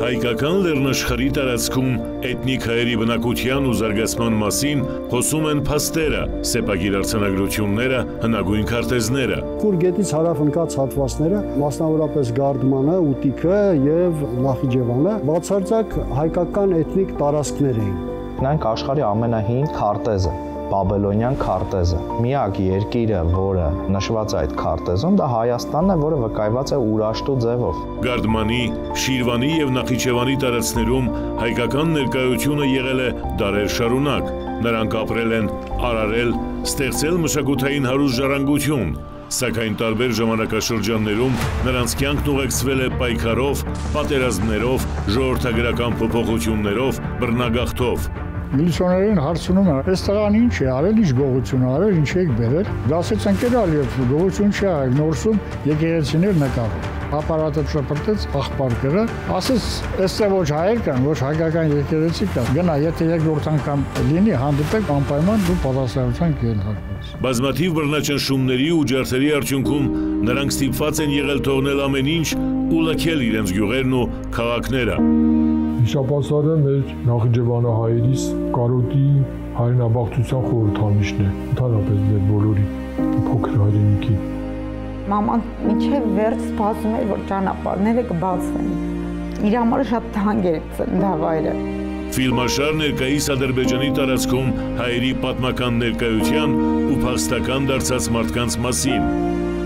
Հայկական լեռնաշխարհի տարածքում էթնիկ հայերի բնակության ու զարգացման մասին խոսում են փաստերը, սեպագիր արձանագրությունները, հնագույն քարտեզները։ Կուրգետից հարավ ընկած հատվածները, մասնավորապես Գարդմանը, Ուտիքը եւ Նախիջևանը, բացարձակ հայկական էթնիկ տարածքներ էին։ Նրանք աշխարհի ամենահին քարտեզը, Բաբելոնյան քարտեզը։ Միակ երկիրը, որը նշված է այդ քարտեզում, դա Հայաստանն է, որը վկայված է Ուրաշտու ձևով։ Գարդմանի, Շիրվանի եւ Նախիջևանի տարածքներում հայկական ներկայությունը եղել է դարեր շարունակ։ Նրանք ապրել են, արարել, ստեղծել մշակութային հարուստ ժառանգություն, սակայն տարբեր ժամանակաշրջաններում նրանց կյանքն ուղեկցվել է պայքարով, պատերազմներով, ժողովրդագրական փոփոխություններով, բռնագաղթով։ Միլիցիոներին հարցնում է, այս տղան ինչ է արել, ինչ գողություն արել, ինչ եք բերել։ Դասեց ընկերալ եւ գողություն չի արել, նորսում եկեղեցիներ նկարում։ Ապարատը շփրտեց աղբարկերը, ասեց, այստեղ ոչ հայեր կան, ոչ հայկական եկեղեցի կա։ Գնա, եթե երկրորդ անգամ լինի, հանդիպեք անպայման դու պատասխանատվության կենթարկվես։ Բազմաթիվ բռնաճնշումների ու ջարդերի արդյունքում նրանք ստիպված են եղել թողնել ամեն ինչ ու լքել իրենց գյուղերն ու քաղաքները։ Վիշապասարը մեր Նախիջևանահայերիս կարոտի հայրենաբաղծության խորհրդանիշն է, ընդհանրապես մեր բոլորի փոքր հայրենիքի։ Մաման մինչև վերջ սպասում էր, որ ճանապարհները կբացվեն։ Իր համար շատ թանկ էր ծննդավայրը։ Ֆիլմաշար ներկայիս Ադրբեջանի տարածքում հայերի պատմական ներկայության ու փաստական դարձած մարդկանց մասին։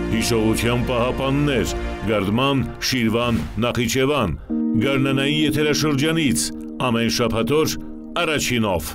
Հիշողության պահապաններ, Գարդման, Շիրվան, Նախիջևան, Գարնանային եթերաշրջանից, ամեն շաբաթ օր առաջինով։